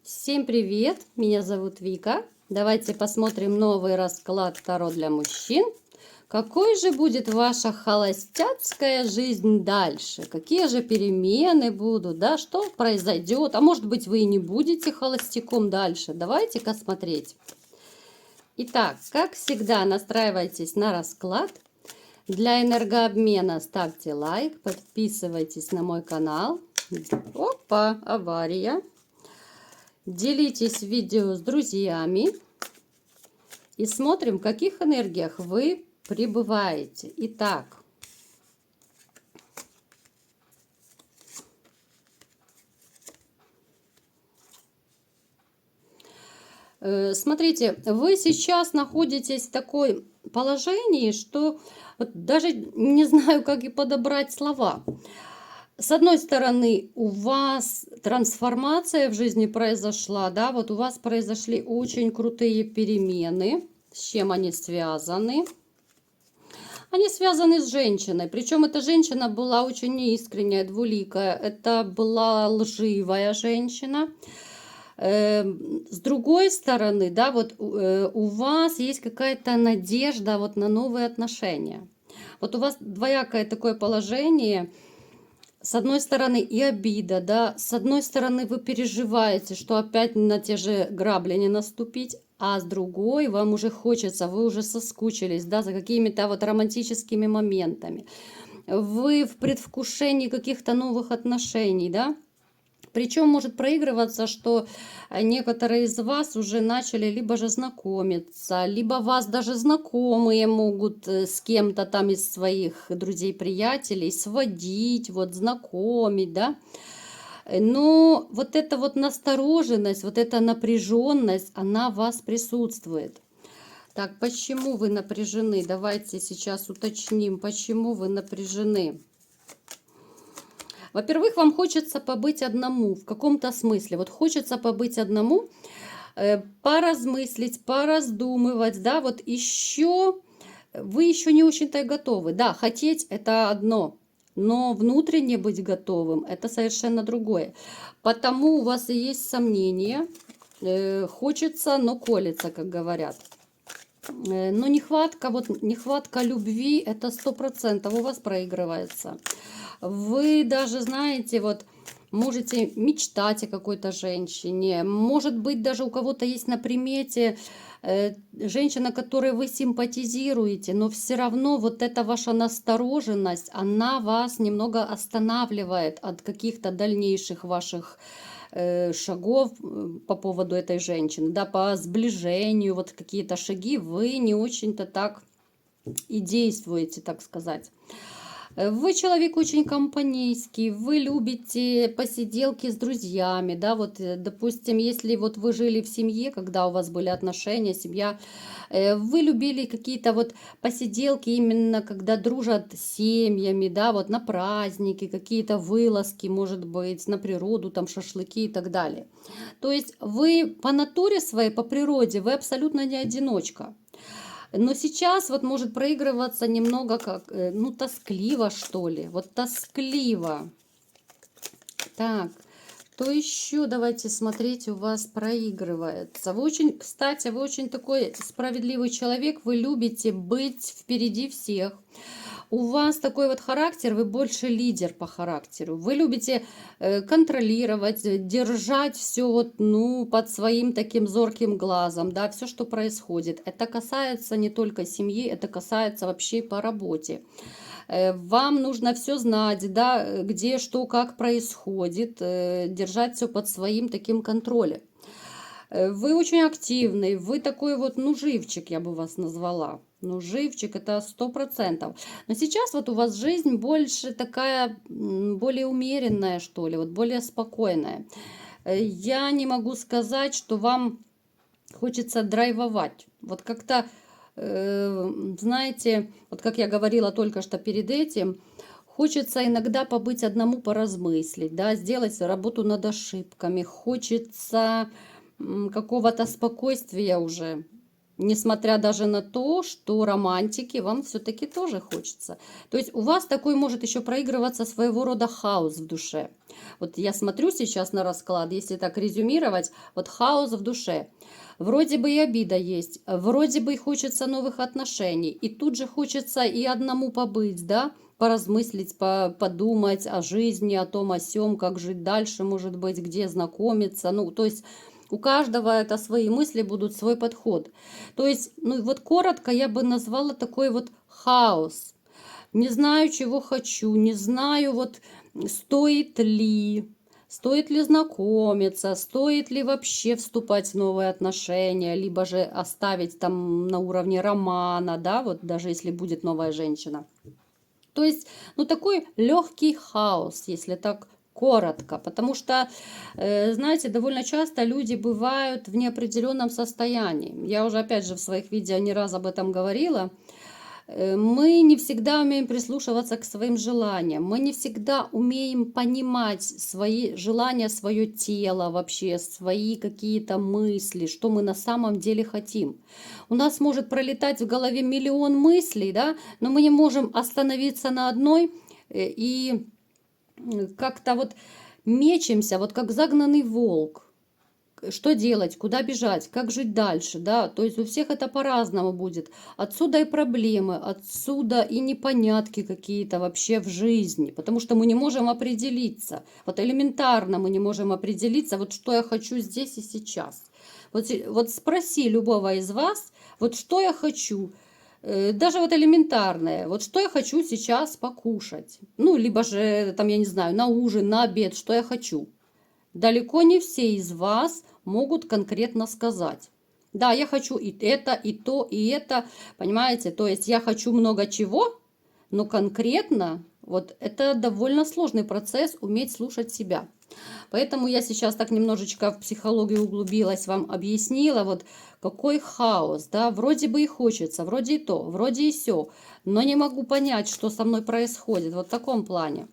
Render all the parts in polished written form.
Всем привет! Меня зовут Вика. Давайте посмотрим новый расклад Таро для мужчин. Какой же будет ваша холостяцкая жизнь дальше? Какие же перемены будут? Да, что произойдет? А может быть, вы и не будете холостяком дальше? Давайте-ка смотреть. Итак, как всегда, настраивайтесь на расклад. Для энергообмена ставьте лайк, подписывайтесь на мой канал. Опа, авария. Делитесь видео с друзьями и смотрим, в каких энергиях вы пребываете. Итак, смотрите, вы сейчас находитесь в такой положении, что вот даже не знаю, как и подобрать слова. С одной стороны, у вас трансформация в жизни произошла, да, вот у вас произошли очень крутые перемены. С чем они связаны? Они связаны с женщиной, причем эта женщина была очень неискренняя, двуликая, это была лживая женщина. С другой стороны, да, вот у вас есть какая-то надежда вот на новые отношения. Вот у вас двоякое такое положение. С одной стороны и обида, да, с одной стороны вы переживаете, что опять на те же грабли не наступить, а с другой вам уже хочется, вы уже соскучились, да, за какими-то вот романтическими моментами. Вы в предвкушении каких-то новых отношений, да. Причем может проигрываться, что некоторые из вас уже начали либо же знакомиться, либо вас даже знакомые могут с кем-то там из своих друзей-приятелей сводить, вот знакомить, да. Но вот эта вот настороженность, вот эта напряженность, она у вас присутствует. Так, почему вы напряжены? Давайте сейчас уточним, почему вы напряжены. Во-первых, вам хочется побыть одному в каком-то смысле. Вот хочется побыть одному, поразмыслить, пораздумывать, да, вот еще вы еще не очень-то и готовы. Да, хотеть это одно, но внутренне быть готовым это совершенно другое. Потому у вас и есть сомнения, хочется, но колется, как говорят. Но нехватка, вот нехватка любви, это 100% у вас проигрывается. Вы даже, знаете, вот можете мечтать о какой-то женщине. Может быть, даже у кого-то есть на примете женщина, которой вы симпатизируете, но все равно вот эта ваша настороженность, она вас немного останавливает от каких-то дальнейших ваших шагов по поводу этой женщины, да, по сближению, вот какие-то шаги вы не очень-то так и действуете, так сказать. Вы человек очень компанейский, вы любите посиделки с друзьями, да, вот, допустим, если вот вы жили в семье, когда у вас были отношения, семья, вы любили какие-то вот посиделки именно, когда дружат с семьями, да, вот на праздники, какие-то вылазки, может быть, на природу, там шашлыки и так далее. То есть вы по натуре своей, по природе, вы абсолютно не одиночка. Но сейчас вот может проигрываться немного как, ну, тоскливо, что ли. Вот тоскливо. Так, то еще давайте смотреть, у вас проигрывается. Вы очень, кстати, вы очень такой справедливый человек. Вы любите быть впереди всех. У вас такой вот характер, вы больше лидер по характеру. Вы любите контролировать, держать все вот, ну, под своим таким зорким глазом, да, все, что происходит. Это касается не только семьи, это касается вообще по работе. Вам нужно все знать, да, где, что, как происходит, держать все под своим таким контролем. Вы очень активный, вы такой вот, ну, живчик, я бы вас назвала. Ну, живчик это 100%. Но сейчас вот у вас жизнь больше такая, более умеренная, что ли, вот более спокойная. Я не могу сказать, что вам хочется драйвовать. Вот как-то, знаете, вот как я говорила только что перед этим, хочется иногда побыть одному, поразмыслить, да, сделать работу над ошибками. Хочется какого-то спокойствия уже. Несмотря даже на то, что романтики вам все-таки тоже хочется. То есть у вас такой может еще проигрываться своего рода хаос в душе. Вот я смотрю сейчас на расклад, если так резюмировать, вот хаос в душе. Вроде бы и обида есть, вроде бы и хочется новых отношений, и тут же хочется и одному побыть, да, поразмыслить, подумать о жизни, о том, о сём, как жить дальше, может быть, где знакомиться. Ну, то есть у каждого это свои мысли будут, свой подход. То есть, ну вот коротко я бы назвала такой вот хаос. Не знаю, чего хочу, не знаю, вот стоит ли знакомиться, стоит ли вообще вступать в новые отношения, либо же оставить там на уровне романа, да, вот даже если будет новая женщина. То есть, ну, такой легкий хаос, если так коротко, потому что, знаете, довольно часто люди бывают в неопределенном состоянии. Я уже, опять же, в своих видео не раз об этом говорила. Мы не всегда умеем прислушиваться к своим желаниям, мы не всегда умеем понимать свои желания, свое тело вообще, свои какие-то мысли, что мы на самом деле хотим. У нас может пролетать в голове миллион мыслей, да, но мы не можем остановиться на одной и как-то вот мечемся, вот как загнанный волк. Что делать, куда бежать, как жить дальше, да, то есть у всех это по-разному будет. Отсюда и проблемы, отсюда и непонятки какие-то вообще в жизни, потому что мы не можем определиться, вот элементарно мы не можем определиться, вот что я хочу здесь и сейчас. Вот спроси любого из вас, вот что я хочу, даже вот элементарное, вот что я хочу сейчас покушать, ну, либо же там, я не знаю, на ужин, на обед, что я хочу. Далеко не все из вас могут конкретно сказать. Да, я хочу и это, и то, и это. Понимаете? То есть я хочу много чего, но конкретно вот это довольно сложный процесс уметь слушать себя. Поэтому я сейчас так немножечко в психологию углубилась, вам объяснила, вот какой хаос, да, вроде бы и хочется, вроде и то, вроде и все, но не могу понять, что со мной происходит, вот в таком плане.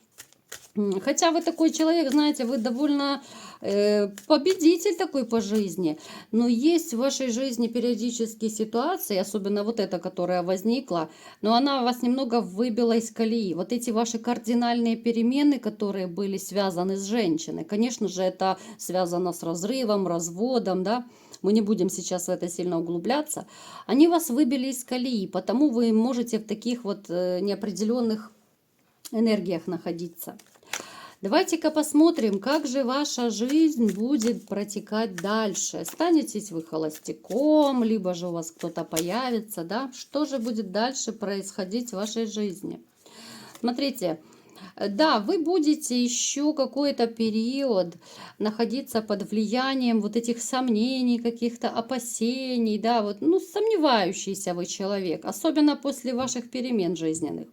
Хотя вы такой человек, знаете, вы довольно победитель такой по жизни. Но есть в вашей жизни периодические ситуации, особенно вот эта, которая возникла, но она вас немного выбила из колеи. Вот эти ваши кардинальные перемены, которые были связаны с женщиной, конечно же, это связано с разрывом, разводом, да. Мы не будем сейчас в это сильно углубляться. Они вас выбили из колеи, потому вы можете в таких вот неопределенных энергиях находиться. Давайте-ка посмотрим, как же ваша жизнь будет протекать дальше. Останетесь вы холостяком, либо же у вас кто-то появится, да? Что же будет дальше происходить в вашей жизни? Смотрите, да, вы будете еще какой-то период находиться под влиянием вот этих сомнений, каких-то опасений, да, вот, ну, сомневающийся вы человек, особенно после ваших перемен жизненных.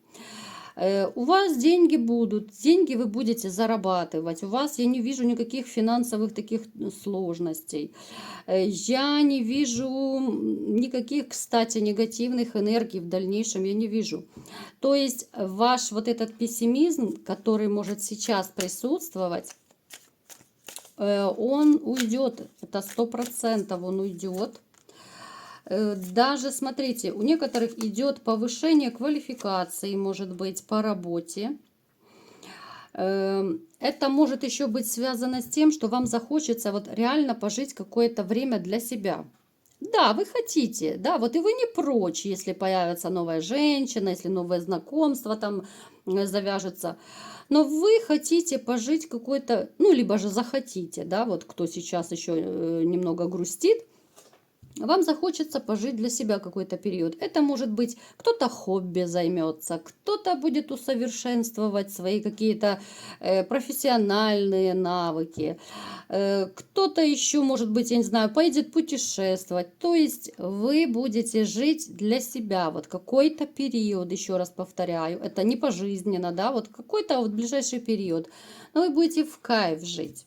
У вас деньги будут, деньги вы будете зарабатывать, у вас я не вижу никаких финансовых таких сложностей. Я не вижу никаких, кстати, негативных энергий в дальнейшем, я не вижу. То есть ваш вот этот пессимизм, который может сейчас присутствовать, он уйдет, это 100% он уйдет. Даже, смотрите, у некоторых идет повышение квалификации, может быть, по работе. Это может еще быть связано с тем, что вам захочется вот реально пожить какое-то время для себя. Да, вы хотите, да, вот и вы не прочь, если появится новая женщина, если новое знакомство там завяжется. Но вы хотите пожить какой-то, ну, либо же захотите, да, вот кто сейчас еще немного грустит, вам захочется пожить для себя какой-то период. Это может быть кто-то хобби займется, кто-то будет усовершенствовать свои какие-то профессиональные навыки, кто-то еще, может быть, я не знаю, поедет путешествовать. То есть вы будете жить для себя вот какой-то период, еще раз повторяю, это не пожизненно, да, вот какой-то вот ближайший период, но вы будете в кайф жить.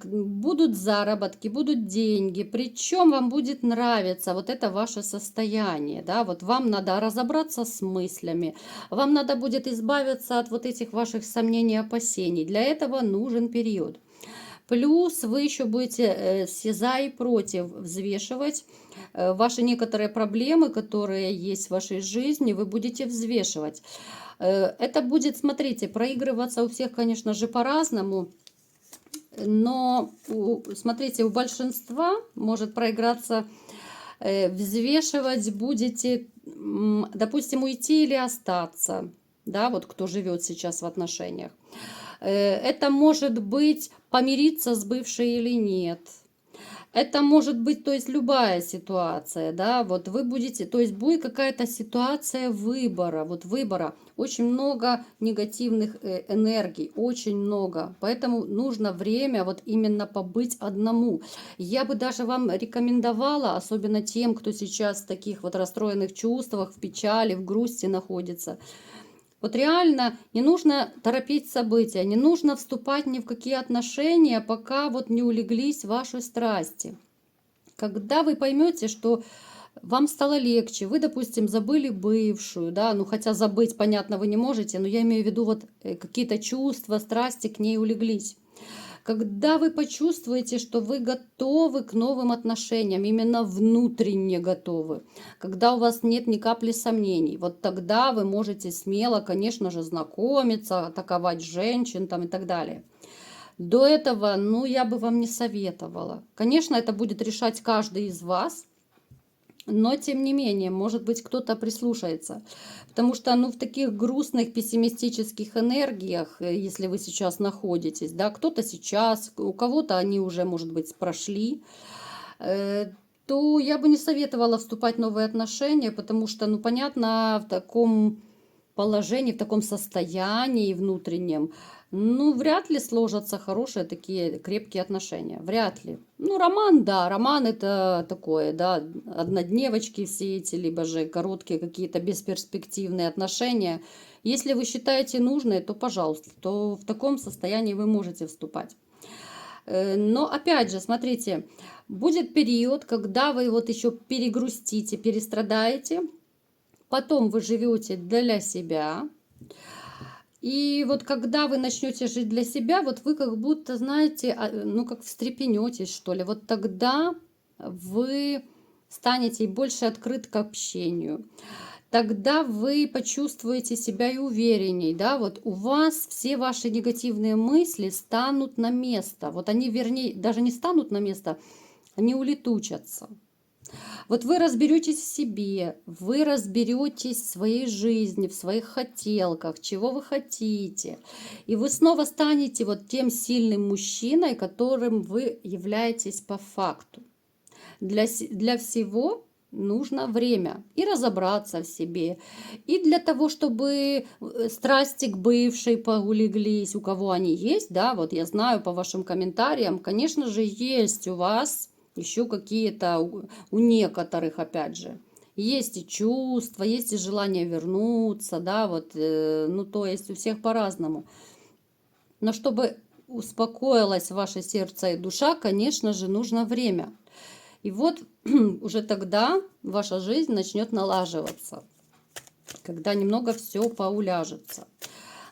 Будут заработки, будут деньги, причем вам будет нравиться вот это ваше состояние, да, вот вам надо разобраться с мыслями, вам надо будет избавиться от вот этих ваших сомнений и опасений, для этого нужен период. Плюс вы еще будете все за и против взвешивать ваши некоторые проблемы, которые есть в вашей жизни, вы будете взвешивать. Это будет, смотрите, проигрываться у всех, конечно же, по-разному. Но, смотрите, у большинства может проиграться, взвешивать будете, допустим, уйти или остаться, да, вот кто живет сейчас в отношениях. Это может быть помириться с бывшей или нет. Это может быть, то есть любая ситуация, да, вот вы будете, то есть будет какая-то ситуация выбора, вот выбора, очень много негативных энергий, очень много, поэтому нужно время вот именно побыть одному. Я бы даже вам рекомендовала, особенно тем, кто сейчас в таких вот расстроенных чувствах, в печали, в грусти находится, вот реально не нужно торопить события, не нужно вступать ни в какие отношения, пока вот не улеглись ваши страсти. Когда вы поймете, что вам стало легче, вы, допустим, забыли бывшую, да, ну хотя забыть, понятно, вы не можете, но я имею в виду вот какие-то чувства, страсти к ней улеглись. Когда вы почувствуете, что вы готовы к новым отношениям, именно внутренне готовы, когда у вас нет ни капли сомнений, вот тогда вы можете смело, конечно же, знакомиться, атаковать женщин там и так далее. До этого, ну, я бы вам не советовала. Конечно, это будет решать каждый из вас, но, тем не менее, может быть, кто-то прислушается. Потому что, ну, в таких грустных, пессимистических энергиях, если вы сейчас находитесь, да, кто-то сейчас, у кого-то они уже, может быть, прошли, то я бы не советовала вступать в новые отношения, потому что, ну, понятно, в таком положении, в таком состоянии внутреннем, ну, вряд ли сложатся хорошие такие крепкие отношения. Вряд ли. Ну, роман, да, роман это такое, да, однодневочки все эти, либо же короткие какие-то бесперспективные отношения. Если вы считаете нужное, то, пожалуйста, то в таком состоянии вы можете вступать. Но опять же, смотрите, будет период, когда вы вот еще перегрустите, перестрадаете, потом вы живете для себя. И вот когда вы начнете жить для себя, вот вы как будто, знаете, ну как встрепенетесь, что ли. Вот тогда вы станете больше открыт к общению. Тогда вы почувствуете себя и уверенней, да, вот у вас все ваши негативные мысли станут на место. Вот они, вернее, даже не станут на место, они улетучатся. Вот вы разберетесь в себе, вы разберетесь в своей жизни, в своих хотелках, чего вы хотите. И вы снова станете вот тем сильным мужчиной, которым вы являетесь по факту. Для всего нужно время и разобраться в себе. И для того, чтобы страсти к бывшей поулеглись, у кого они есть, да, вот я знаю по вашим комментариям, конечно же, есть у вас еще какие-то, у некоторых, опять же, есть и чувства, есть и желание вернуться, да, вот, ну, то есть у всех по-разному. Но чтобы успокоилось ваше сердце и душа, конечно же, нужно время. И вот уже тогда ваша жизнь начнет налаживаться, когда немного все поуляжется.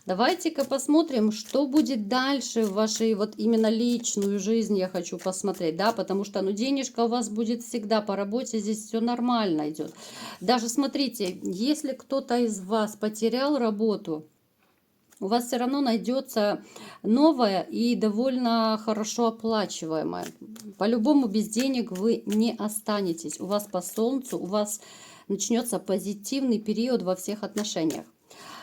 Давайте-ка посмотрим, что будет дальше в вашей вот именно личную жизнь, я хочу посмотреть, да, потому что, ну, денежка у вас будет всегда по работе, здесь все нормально идет. Даже смотрите, если кто-то из вас потерял работу, у вас все равно найдется новая и довольно хорошо оплачиваемая. По-любому без денег вы не останетесь. У вас по солнцу, у вас начнется позитивный период во всех отношениях.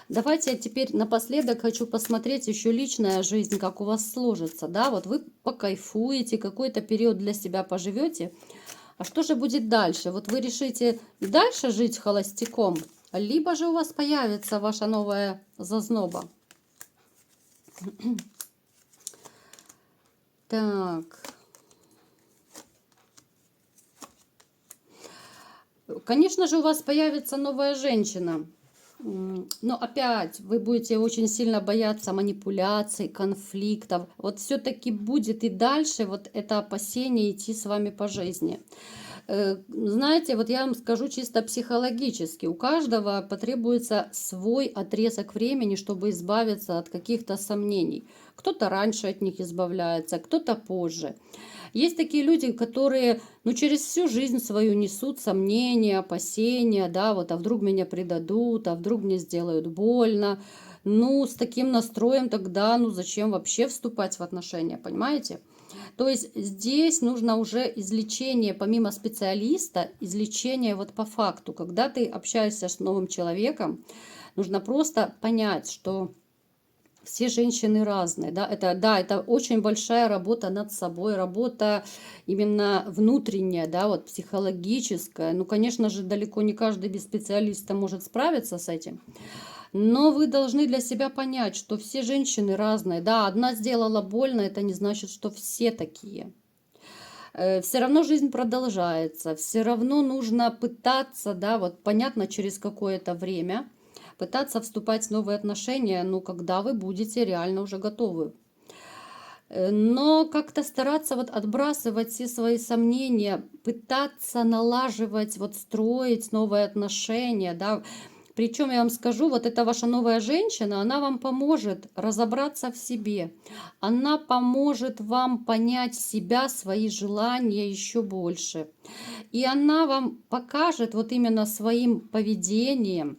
Давайте я теперь напоследок хочу посмотреть еще личная жизнь, как у вас сложится. Да, вот вы покайфуете, какой-то период для себя поживете. А что же будет дальше? Вот вы решите и дальше жить холостяком, либо же у вас появится ваша новая зазноба. Так. Конечно же, у вас появится новая женщина. Но опять вы будете очень сильно бояться манипуляций, конфликтов. Вот все-таки будет и дальше вот это опасение идти с вами по жизни. Знаете, вот я вам скажу чисто психологически, у каждого потребуется свой отрезок времени, чтобы избавиться от каких-то сомнений. Кто-то раньше от них избавляется, кто-то позже. Есть такие люди, которые, ну, через всю жизнь свою несут сомнения, опасения, да, вот, а вдруг меня предадут, а вдруг мне сделают больно. Ну, с таким настроем тогда, ну, зачем вообще вступать в отношения, понимаете? То есть здесь нужно уже излечение, помимо специалиста, излечение вот по факту. Когда ты общаешься с новым человеком, нужно просто понять, что все женщины разные, да, это очень большая работа над собой, работа именно внутренняя, да, вот психологическая. Ну, конечно же, далеко не каждый без специалиста может справиться с этим. Но вы должны для себя понять, что все женщины разные. Да, одна сделала больно, это не значит, что все такие. Все равно жизнь продолжается, все равно нужно пытаться, да, вот понятно, через какое-то время, пытаться вступать в новые отношения, ну, когда вы будете реально уже готовы. Но как-то стараться вот отбрасывать все свои сомнения, пытаться налаживать, вот строить новые отношения, да. Причем я вам скажу, вот эта ваша новая женщина, она вам поможет разобраться в себе. Она поможет вам понять себя, свои желания еще больше. И она вам покажет вот именно своим поведением,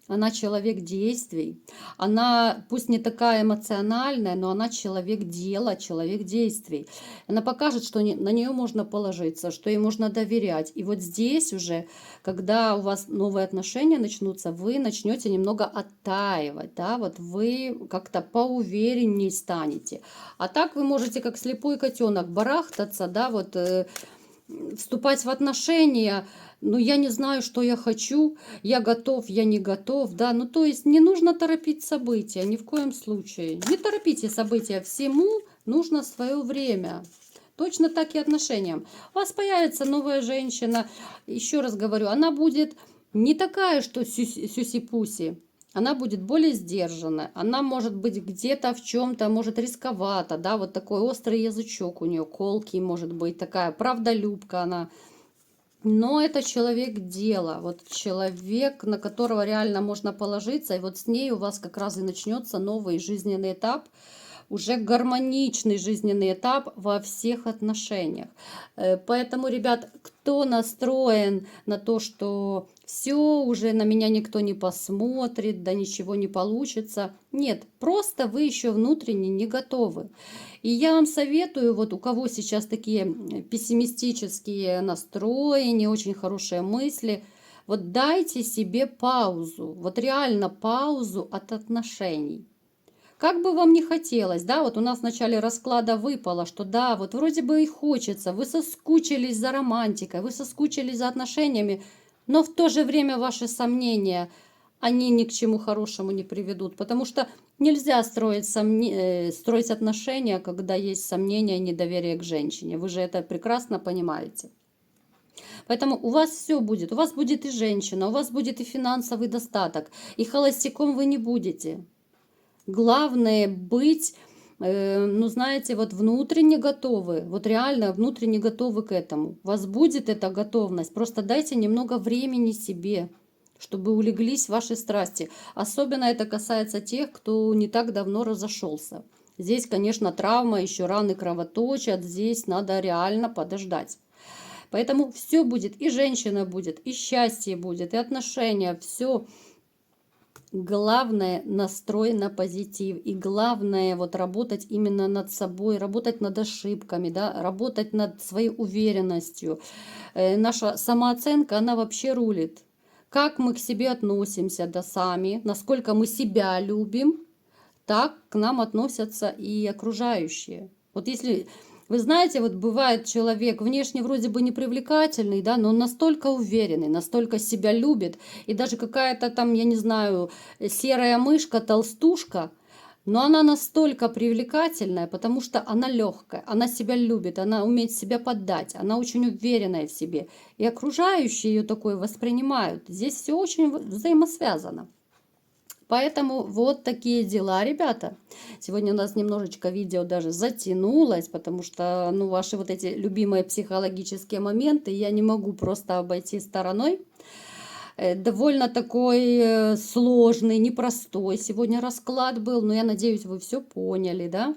она человек действий, она пусть не такая эмоциональная, но она человек дела, человек действий. Она покажет, что на нее можно положиться, что ей можно доверять. И вот здесь уже, когда у вас новые отношения начнутся, вы начнете немного оттаивать, да, вот вы как-то поувереннее станете. А так вы можете как слепой котенок барахтаться, да, вот вступать в отношения, но я не знаю, что я хочу, я готов, я не готов, да, ну то есть не нужно торопить события, ни в коем случае. Не торопите события, всему нужно свое время. Точно так и отношениям. У вас появится новая женщина, еще раз говорю, она будет не такая, что сюси-пуси. Она будет более сдержанная, она может быть где-то в чем-то, может рисковата, да, вот такой острый язычок у нее, колкий может быть, такая правдолюбка она. Но это человек дела, вот человек, на которого реально можно положиться, и вот с ней у вас как раз и начнется новый жизненный этап, уже гармоничный жизненный этап во всех отношениях. Поэтому, ребят, кто настроен на то, что все, уже на меня никто не посмотрит, да ничего не получится. Нет, просто вы еще внутренне не готовы. И я вам советую, вот у кого сейчас такие пессимистические настрои, не очень хорошие мысли, вот дайте себе паузу, вот реально паузу от отношений. Как бы вам ни хотелось, да, вот у нас в начале расклада выпало, что да, вот вроде бы и хочется, вы соскучились за романтикой, вы соскучились за отношениями, но в то же время ваши сомнения, они ни к чему хорошему не приведут, потому что нельзя строить отношения, когда есть сомнения и недоверие к женщине. Вы же это прекрасно понимаете. Поэтому у вас все будет. У вас будет и женщина, у вас будет и финансовый достаток, и холостяком вы не будете. Главное быть, ну знаете, вот внутренне готовы, вот реально внутренне готовы к этому. У вас будет эта готовность, просто дайте немного времени себе, чтобы улеглись ваши страсти. Особенно это касается тех, кто не так давно разошелся. Здесь, конечно, травма, еще раны кровоточат, здесь надо реально подождать. Поэтому все будет, и женщина будет, и счастье будет, и отношения, все. Главное настрой на позитив. И главное вот работать именно над собой, работать над ошибками, да, работать над своей уверенностью. Наша самооценка, она вообще рулит. Как мы к себе относимся, да, сами, насколько мы себя любим, так к нам относятся и окружающие. Вот если вы знаете, вот бывает человек внешне вроде бы непривлекательный, да, но он настолько уверенный, настолько себя любит, и даже какая-то там, я не знаю, серая мышка, толстушка, но она настолько привлекательная, потому что она легкая, она себя любит, она умеет себя поддать, она очень уверенная в себе. И окружающие ее такое воспринимают. Здесь все очень взаимосвязано. Поэтому вот такие дела, ребята. Сегодня у нас немножечко видео даже затянулось, потому что, ну, ваши вот эти любимые психологические моменты я не могу просто обойти стороной. Довольно такой сложный, непростой сегодня расклад был, но я надеюсь, вы все поняли, да?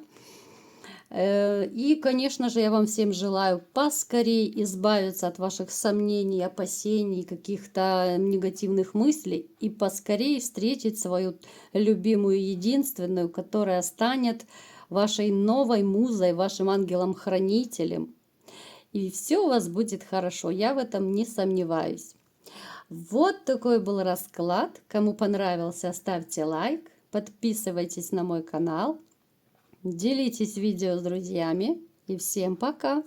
И, конечно же, я вам всем желаю поскорее избавиться от ваших сомнений, опасений, каких-то негативных мыслей и поскорее встретить свою любимую, единственную, которая станет вашей новой музой, вашим ангелом-хранителем. И все у вас будет хорошо, я в этом не сомневаюсь. Вот такой был расклад. Кому понравился, ставьте лайк, подписывайтесь на мой канал. Делитесь видео с друзьями и всем пока!